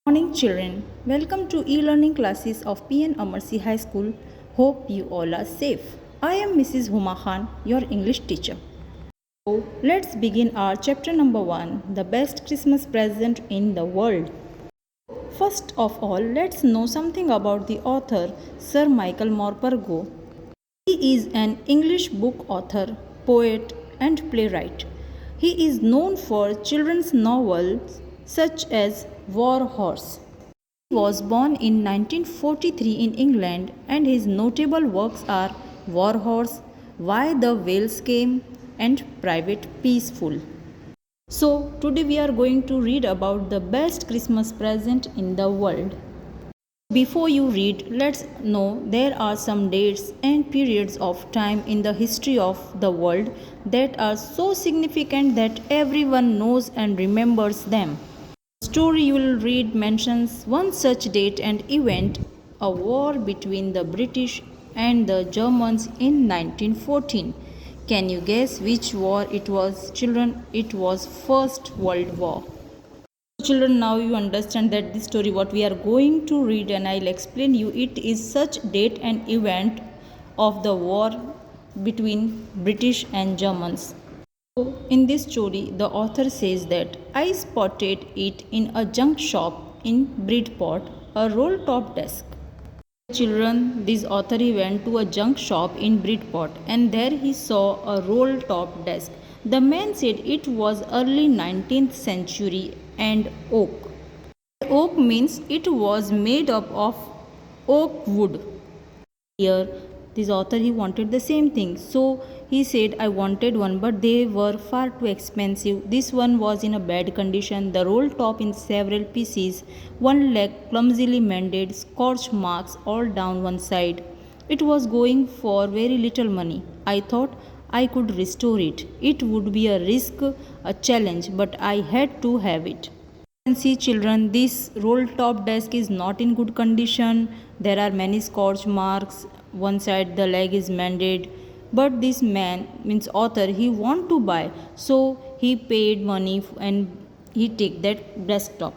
Morning children, welcome to e-learning classes of PN Amarsi High School. Hope you all are safe. I am Mrs. Huma Khan, your English teacher. So let's begin our chapter number 1, the best Christmas present in the world. First of all, let's know something about the author Sir Michael Morpurgo. He is an English book author, poet and playwright. He is known for children's novels such as War Horse. He was born in 1943 in England and his notable works are War Horse, Why the Whales Came and Private Peaceful. So, today we are going to read about the best Christmas present in the world. Before you read, let's know there are some dates and periods of time in the history of the world that are so significant that everyone knows and remembers them. The story you will read mentions one such date and event, a war between the British and the Germans in 1914. Can you guess which war it was, children? It was First World War. Children, now you understand that this story what we are going to read and I'll explain you it is such date and event of the war between British and Germans. So in this story the author says that I spotted it in a junk shop in Bridport, a roll top desk. Children, this author he went to a junk shop in Bridport and there he saw a roll top desk. The man said it was early 19th century and oak. Oak means it was made up of oak wood. Here, this author he wanted the same thing. So he said I wanted one but they were far too expensive. This one was in a bad condition, the roll top in several pieces, one leg clumsily mended, scorch marks all down one side. It was going for very little money. I thought I could restore it. It would be a risk, a challenge, but I had to have it. You can see children, this roll top desk is not in good condition. There are many scorch marks. One side the leg is mended. But this man, means author, he want to buy. So he paid money and he take that desktop.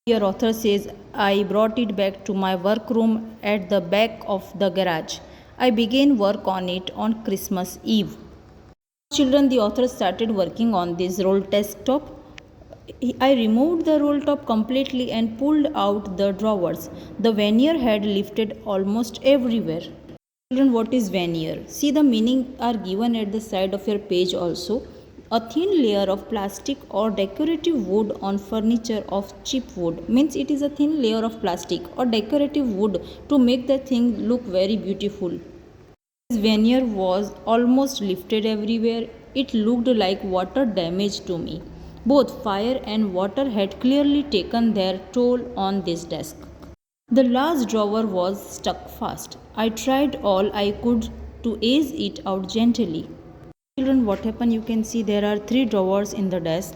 Here author says, I brought it back to my workroom at the back of the garage. I began work on it on Christmas Eve. Children, the author started working on this roll desktop. I removed the roll top completely and pulled out the drawers. The veneer had lifted almost everywhere. Children, what is veneer? See, the meaning are given at the side of your page also. A thin layer of plastic or decorative wood on furniture of cheap wood means it is a thin layer of plastic or decorative wood to make the thing look very beautiful. This veneer was almost lifted everywhere. It looked like water damage to me. Both fire and water had clearly taken their toll on this desk. The last drawer was stuck fast. I tried all I could to ease it out gently. Children, what happened? You can see there are 3 drawers in the desk.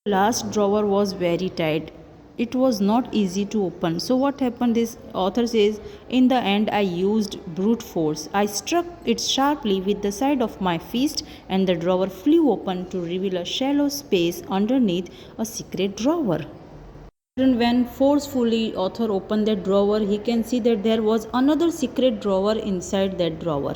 The last drawer was very tight. It was not easy to open. So what happened? This author says, in the end I used brute force. I struck it sharply with the side of my fist and the drawer flew open to reveal a shallow space underneath a secret drawer. When forcefully author opened that drawer, he can see that there was another secret drawer inside that drawer.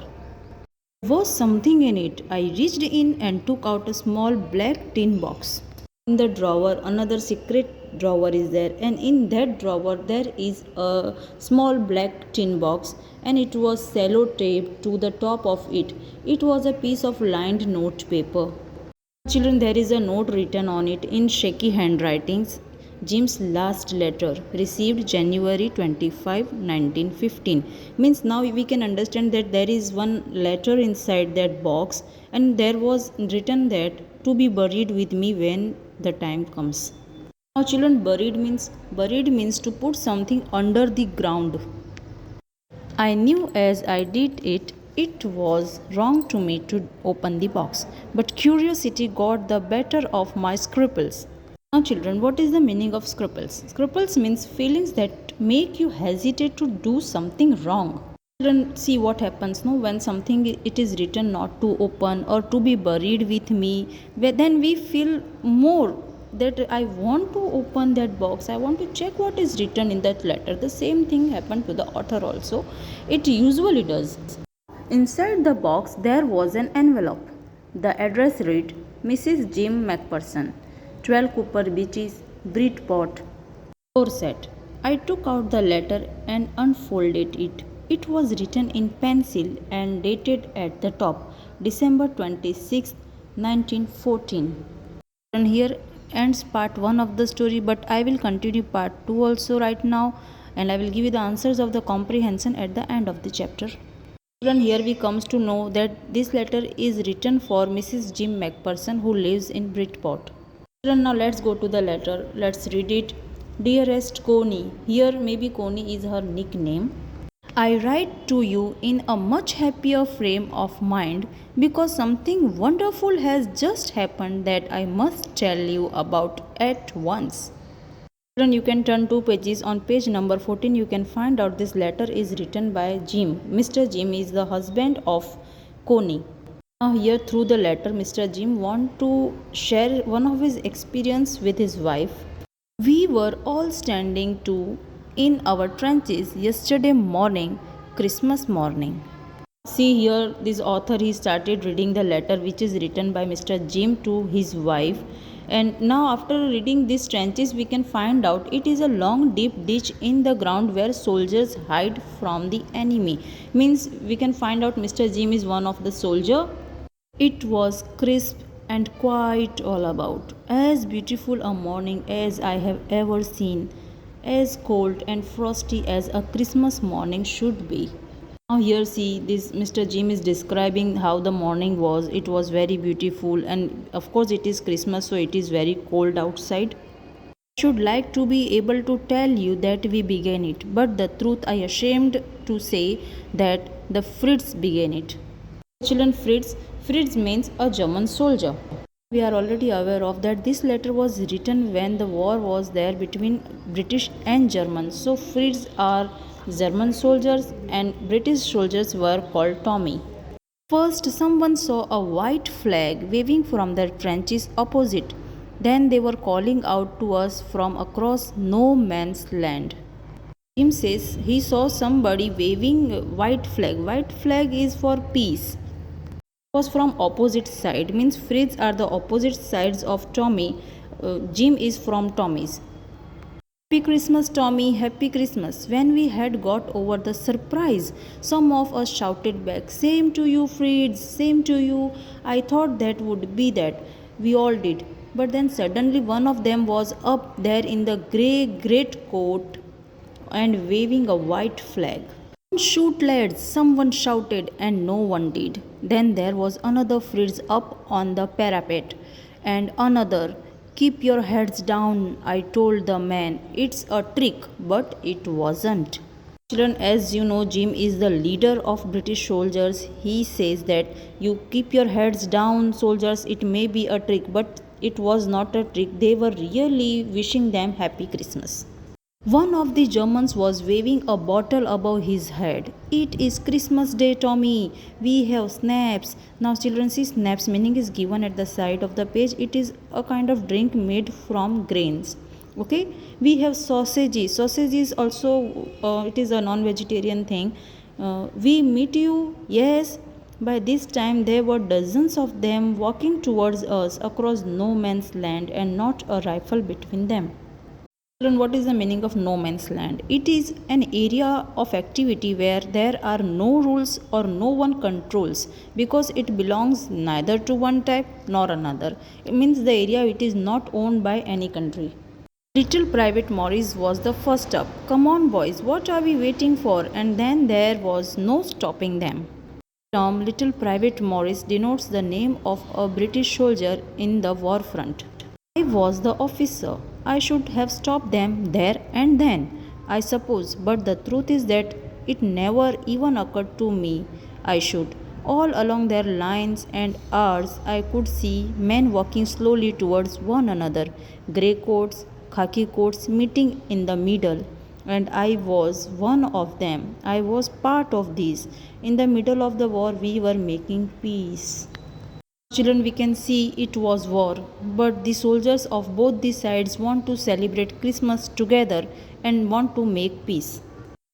There was something in it. I reached in and took out a small black tin box. In the drawer, another secret drawer is there, and in that drawer there is a small black tin box and it was cello taped to the top of it. It was a piece of lined note paper. Children, there is a note written on it in shaky handwritings. Jim's last letter, received January 25, 1915. Means now we can understand that there is one letter inside that box and there was written that to be buried with me when the time comes. Now children, buried means to put something under the ground. I knew as I did it, it was wrong to me to open the box, but curiosity got the better of my scruples. Now children, what is the meaning of scruples? Scruples means feelings that make you hesitate to do something wrong. Children, see what happens no when something it is written not to open or to be buried with me, then we feel more that I want to open that box, I want to check what is written in that letter. The same thing happened to the author also. It usually does. Inside the box there was an envelope. The address read Mrs. Jim McPherson, 12 Cooper Beaches, Bridgeport, Dorset. I took out the letter and unfolded it. It was written in pencil and dated at the top, December 26, 1914. And here ends part 1 of the story, but I will continue part 2 also right now, and I will give you the answers of the comprehension at the end of the chapter. Children, here we comes to know that this letter is written for Mrs. Jim McPherson who lives in Bridgeport. Children, now let's go to the letter. Let's read it. Dearest Connie, here maybe Connie is her nickname. I write to you in a much happier frame of mind because something wonderful has just happened that I must tell you about at once. Children, you can turn 2 pages. On page number 14, you can find out this letter is written by Jim. Mr. Jim is the husband of Connie. Now here through the letter, Mr. Jim want to share one of his experience with his wife. We were all standing to in our trenches yesterday morning, Christmas morning. See here, this author he started reading the letter which is written by Mr. Jim to his wife. And now after reading these trenches, we can find out it is a long deep ditch in the ground where soldiers hide from the enemy. Means we can find out Mr. Jim is one of the soldier. It was crisp and quiet all about, as beautiful a morning as I have ever seen, as cold and frosty as a Christmas morning should be. Now here see this Mr. Jim is describing how the morning was. It was very beautiful, and of course it is Christmas, so it is very cold outside. I should like to be able to tell you that we began it, but the truth I ashamed to say that the Fritz began it. Children, Fritz means a German soldier. We are already aware of that this letter was written when the war was there between British and Germans. So Fritz are German soldiers and British soldiers were called Tommy. First someone saw a white flag waving from the trenches opposite. Then they were calling out to us from across no man's land. Jim says he saw somebody waving white flag. White flag is for peace. Was from opposite side, means Fritz are the opposite sides of Tommy. Jim is from Tommy's. Happy Christmas, Tommy, happy Christmas. When we had got over the surprise, some of us shouted back, same to you, Fritz, same to you. I thought that would be that. We all did. But then suddenly one of them was up there in the grey greatcoat and waving a white flag. Shoot, lads, someone shouted, and no one did. Then there was another Fritz up on the parapet, and another. Keep your heads down, I told the man. It's a trick, but it wasn't. Children, as you know, Jim is the leader of British soldiers. He says that you keep your heads down, soldiers. It may be a trick, but it was not a trick. They were really wishing them happy Christmas. One of the Germans was waving a bottle above his head. It is Christmas Day, Tommy. We have snaps. Now children, see, snaps meaning is given at the side of the page. It is a kind of drink made from grains. Okay. We have sausages. Sausage is also, it is a non-vegetarian thing. We meet you. Yes. By this time there were dozens of them walking towards us across no man's land and not a rifle between them. What is the meaning of no man's land? It is an area of activity where there are no rules or no one controls because it belongs neither to one type nor another. It means the area it is not owned by any country. Little Private Morris was the first up. Come on boys, what are we waiting for? And then there was no stopping them. The term Little Private Morris denotes the name of a British soldier in the war front. I was the officer. I should have stopped them there and then, I suppose, but the truth is that it never even occurred to me I should. All along their lines and ours, I could see men walking slowly towards one another, grey coats, khaki coats meeting in the middle, and I was one of them. I was part of these. In the middle of the war, we were making peace. Children, we can see it was war, but the soldiers of both the sides want to celebrate Christmas together and want to make peace.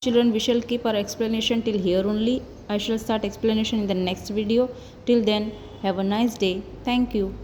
Children, we shall keep our explanation till here only. I shall start explanation in the next video. Till then, have a nice day. Thank you.